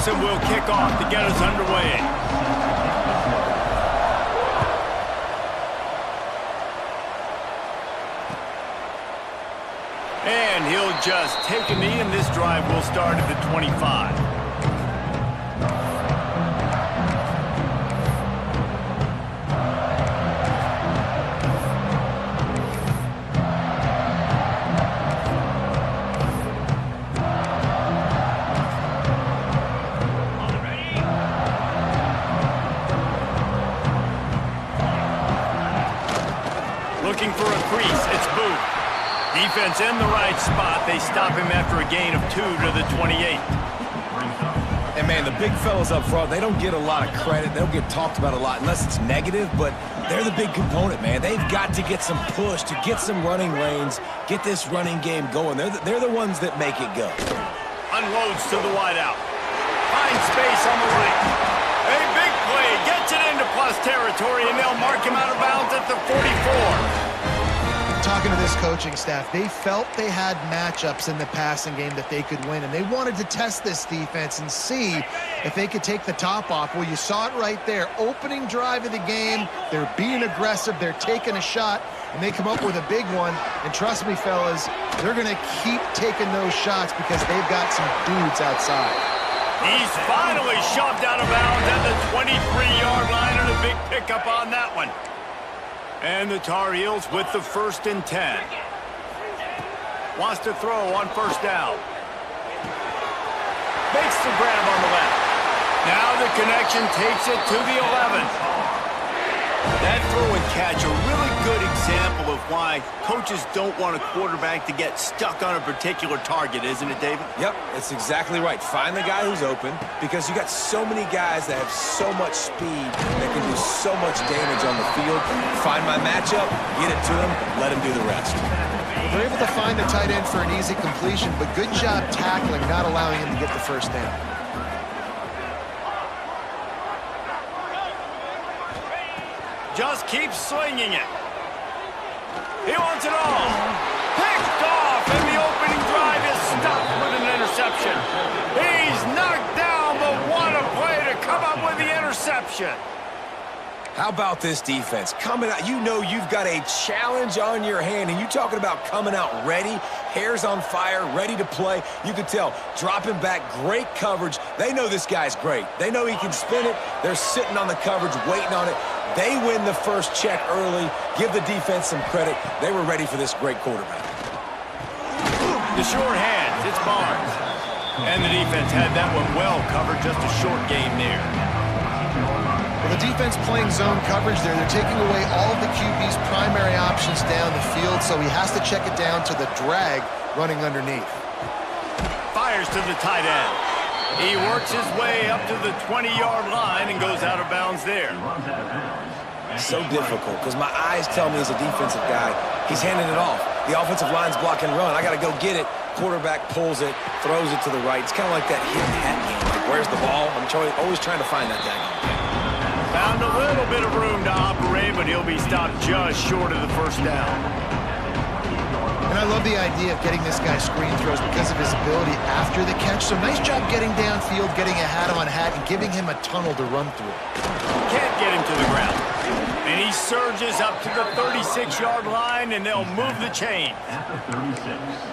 Clemson will kick off to get us underway. And he'll just take a knee, and this drive will start at the 25. Looking for a crease, it's Booth. Defense in the right spot. They stop him after a gain of 2 to the 28. And, man, the big fellas up front, they don't get a lot of credit. They don't get talked about a lot unless it's negative, but they're the big component, man. They've got to get some push, to get some running lanes, get this running game going. They're the ones that make it go. Unloads to the wideout. Finds space on the right. A big play. Gets it into plus territory, and they'll mark him out of bounds at the 44. Talking to this coaching staff, they felt they had matchups in the passing game that they could win, and they wanted to test this defense and see if they could take the top off. Well, you saw it right there. Opening drive of the game, they're being aggressive, they're taking a shot, and they come up with a big one. And trust me, fellas, they're going to keep taking those shots because they've got some dudes outside. He's finally shoved out of bounds at the 23-yard line, and a big pickup on that one. And the Tar Heels with the 1st and 10. Wants to throw on 1st down. Makes the grab on the left. Now the connection takes it to the 11. That throw and catch, a really good example of why coaches don't want a quarterback to get stuck on a particular target, isn't it, David? Yep, that's exactly right. Find the guy who's open, because you got so many guys that have so much speed that can do so much damage on the field. Find my matchup, get it to him, let him do the rest. They're able to find the tight end for an easy completion, but good job tackling, not allowing him to get the 1st down. Just keeps swinging it. He wants it all. Picked off, and the opening drive is stopped with an interception. He's knocked down, but what a play to come up with the interception. How about this defense? Coming out, you know you've got a challenge on your hand, and you talking about coming out ready, hairs on fire, ready to play. You could tell, dropping back, great coverage. They know this guy's great. They know he can spin it. They're sitting on the coverage, waiting on it. They win the first check early. Give the defense some credit. They were ready for this great quarterback. The short hands, it's Barnes. And the defense had that one well covered, just a short game there. Well, the defense playing zone coverage there. They're taking away all of the QB's primary options down the field, so he has to check it down to the drag running underneath. Fires to the tight end. He works his way up to the 20-yard line and goes out of bounds there. So difficult, because my eyes tell me as a defensive guy, he's handing it off. The offensive line's blocking run. I got to go get it. Quarterback pulls it, throws it to the right. It's kind of like that hit-and-hat game. Like, where's the ball? I'm always trying to find that guy. Found a little bit of room to operate, but he'll be stopped just short of the 1st down. And I love the idea of getting this guy screen throws because of his ability after the catch. So nice job getting downfield, getting a hat-on-hat, and giving him a tunnel to run through. Can't get him to the ground. And he surges up to the 36-yard line, and they'll move the chain.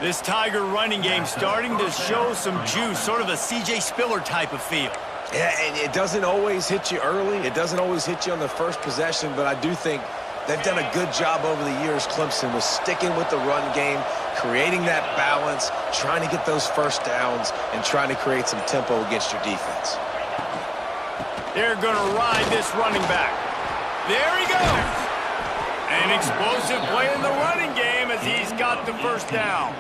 This Tiger running game starting to show some juice, sort of a C.J. Spiller type of feel. Yeah, and it doesn't always hit you early. It doesn't always hit you on the first possession, but I do think they've done a good job over the years, Clemson, with sticking with the run game, creating that balance, trying to get those 1st downs, and trying to create some tempo against your defense. They're going to ride this running back. There he goes. An explosive play in the running game as he's got the 1st down.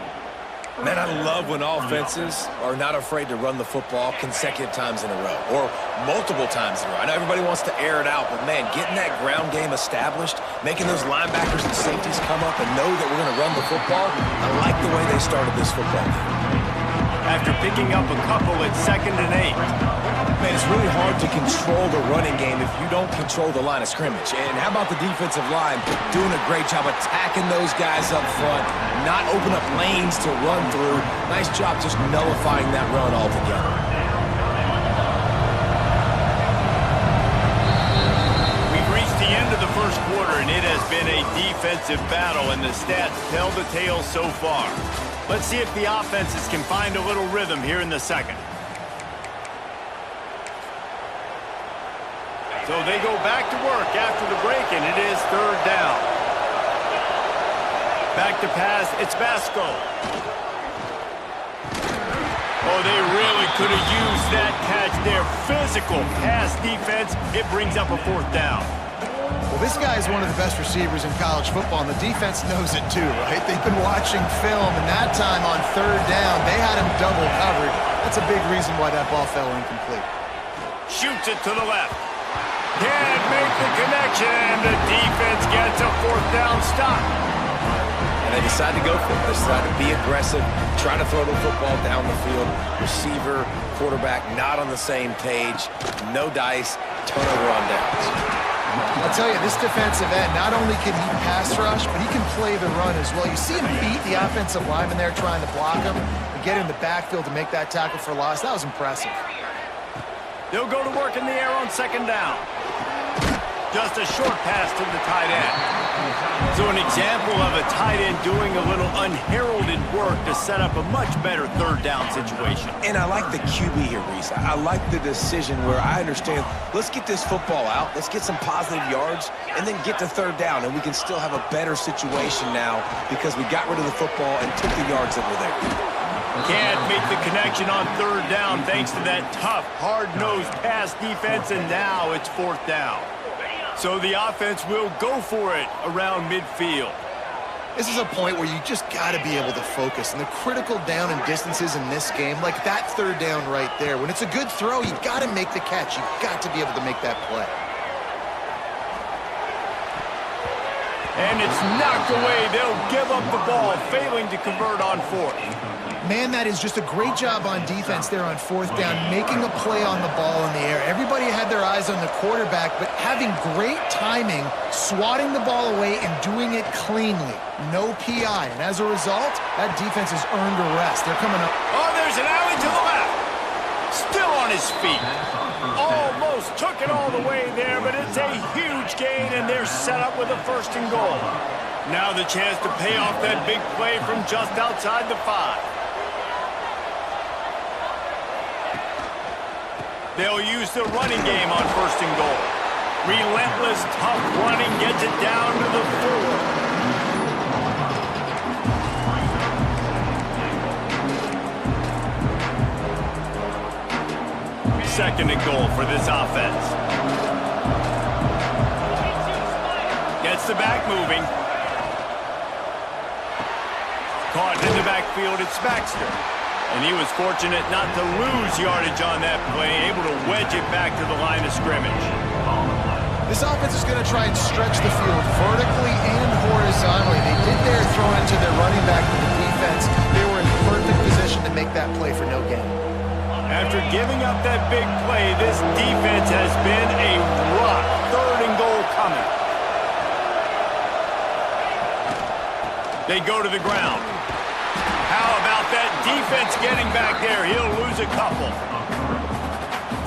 Man, I love when offenses are not afraid to run the football consecutive times in a row or multiple times in a row. I know everybody wants to air it out, but, man, getting that ground game established, making those linebackers and safeties come up and know that we're going to run the football, I like the way they started this football game. After picking up a couple at 2nd and 8. Man, it's really hard to control the running game if you don't control the line of scrimmage. And how about the defensive line doing a great job attacking those guys up front, not open up lanes to run through. Nice job just nullifying that run altogether. and it has been a defensive battle, and the stats tell the tale so far. Let's see if the offenses can find a little rhythm here in the second. So they go back to work after the break, and it is third down. Back to pass, it's Vasco. Oh, they really could have used that catch there. Physical pass defense. It brings up a fourth down. Well, this guy is one of the best receivers in college football, and the defense knows it too, right? They've been watching film, and that time on third down, they had him double covered. That's a big reason why that ball fell incomplete. Shoots it to the left. Can't make the connection, and the defense gets a fourth down stop. And they decide to go for it. They decide to be aggressive, try to throw the football down the field. Receiver, quarterback, not on the same page. No dice, turnover on downs. I'll tell you, this defensive end, not only can he pass rush, but he can play the run as well. You see him beat the offensive lineman there trying to block him and get in the backfield to make that tackle for loss. That was impressive. They'll go to work in the air on second down. Just a short pass to the tight end. So an example of a tight end doing a little unheralded work to set up a much better third down situation. And I like the QB here, Reese. I like the decision where I understand, let's get this football out, let's get some positive yards, and then get to third down, and we can still have a better situation now because we got rid of the football and took the yards that were there. Can't make the connection on third down thanks to that tough, hard-nosed pass defense, and now it's fourth down. So the offense will go for it around midfield. This is a point where you just got to be able to focus. And the critical down and distances in this game, like that third down right there, when it's a good throw, you got to make the catch. You've got to be able to make that play. And it's knocked away. They'll give up the ball, failing to convert on fourth. Man, that is just a great job on defense there on fourth down, making a play on the ball in the air. Everybody had their eyes on the quarterback, but having great timing, swatting the ball away, and doing it cleanly. No PI. And as a result, that defense has earned a rest. They're coming up. Oh, there's an alley to the left. Still on his feet. Almost took it all the way there, but it's a huge gain, and they're set up with a first and goal. Now the chance to pay off that big play from just outside the 5. They'll use the running game on first and goal. Relentless, tough running gets it down to the 4. Second and goal for this offense. Gets the back moving. Caught in the backfield, it's Baxter. And he was fortunate not to lose yardage on that play, able to wedge it back to the line of scrimmage. This offense is going to try and stretch the field vertically and horizontally. They did their throw into their running back with the defense. They were in perfect position to make that play for no gain. After giving up that big play, this defense has been a rock. Third and goal coming. They go to the ground. How about that defense getting back there? He'll lose a couple.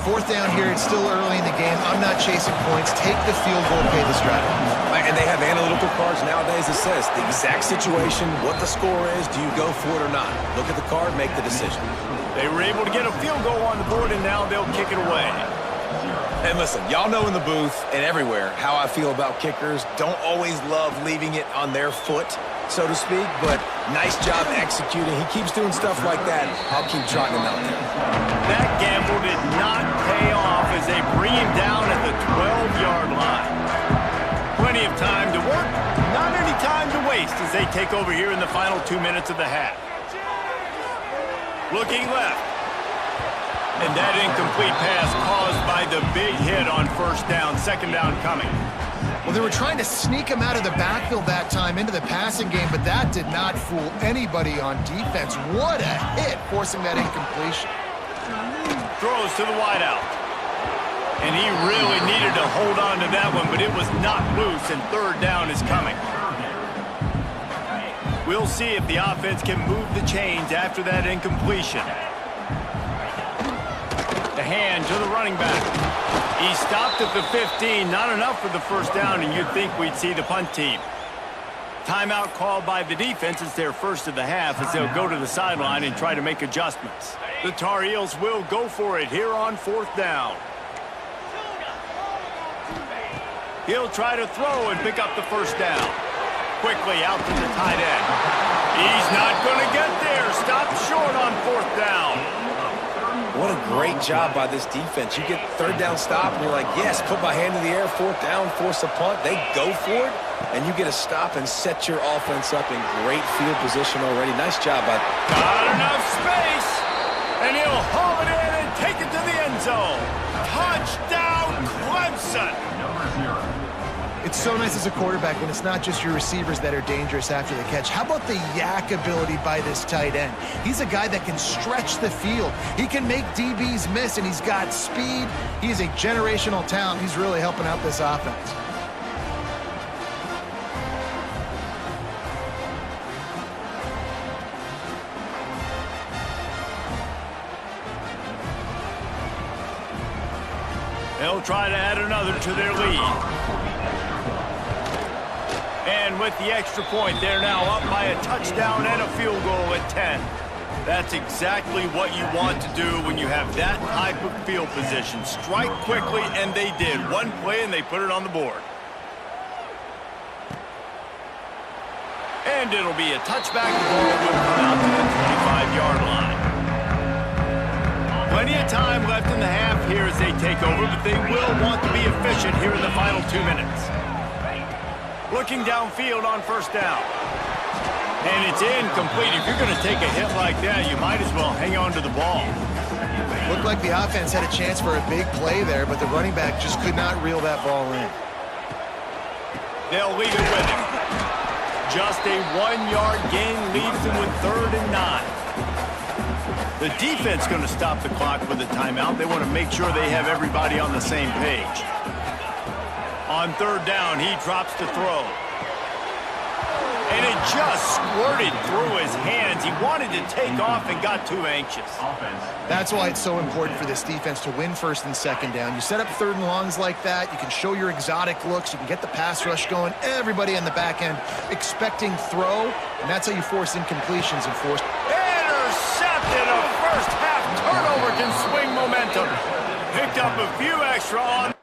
Fourth down here. It's still early in the game. I'm not chasing points. Take the field goal, pay this drive off. And they have analytical cards nowadays that says the exact situation, what the score is, do you go for it or not? Look at the card, make the decision. They were able to get a field goal on the board, and now they'll kick it away. And listen, y'all know in the booth and everywhere how I feel about kickers. Don't always love leaving it on their foot, so to speak, but nice job executing. He keeps doing stuff like that. I'll keep trotting him out there. That gamble did not pay off as they bring him down at the 12-yard line. Plenty of time to work, not any time to waste as they take over here in the final 2 minutes of the half. Looking left. And that incomplete pass caused by the big hit on first down, second down coming. Well, they were trying to sneak him out of the backfield that time into the passing game, but that did not fool anybody on defense. What a hit, forcing that incompletion. Throws to the wideout. And he really needed to hold on to that one, but it was knocked loose, and third down is coming. We'll see if the offense can move the chains after that incompletion. The hand to the running back. He stopped at the 15. Not enough for the first down, and you'd think we'd see the punt team. Timeout called by the defense. It's their first of the half as they'll go to the sideline and try to make adjustments. The Tar Heels will go for it here on 4th down. He'll try to throw and pick up the first down. Quickly out to the tight end. He's not going to get there. Stopped short on 4th down. What a great job by this defense. You get 3rd down stop, and you're like, yes, put my hand in the air, 4th down, force a punt. They go for it, and you get a stop and set your offense up in great field position already. Nice job by... Got enough space, and he'll haul it in and take it to the end zone. Touchdown, Clemson. It's so nice as a quarterback when it's not just your receivers that are dangerous after the catch. How about the yak ability by this tight end? He's a guy that can stretch the field. He can make DBs miss, and he's got speed. He's a generational talent. He's really helping out this offense. They'll try to add another to their lead. And with the extra point, they're now up by a touchdown and a field goal at 10. That's exactly what you want to do when you have that type of field position. Strike quickly, and they did. One play, and they put it on the board. And it'll be a touchback. The ball will come out to the 25-yard line. Plenty of time left in the half here as they take over, but they will want to be efficient here in the final 2 minutes. Looking downfield on 1st down. And it's incomplete. If you're going to take a hit like that, you might as well hang on to the ball. Looked like the offense had a chance for a big play there, but the running back just could not reel that ball in. They'll leave it with him. Just a 1-yard gain leaves them with 3rd and 9. The defense going to stop the clock with a timeout. They want to make sure they have everybody on the same page. On 3rd down, he drops to throw. And it just squirted through his hands. He wanted to take off and got too anxious. That's why it's so important for this defense to win 1st and 2nd down. You set up 3rd and longs like that. You can show your exotic looks. You can get the pass rush going. Everybody on the back end expecting throw. And that's how you force incompletions and force... Intercepted! A first half turnover can swing momentum. Picked up a few extra on...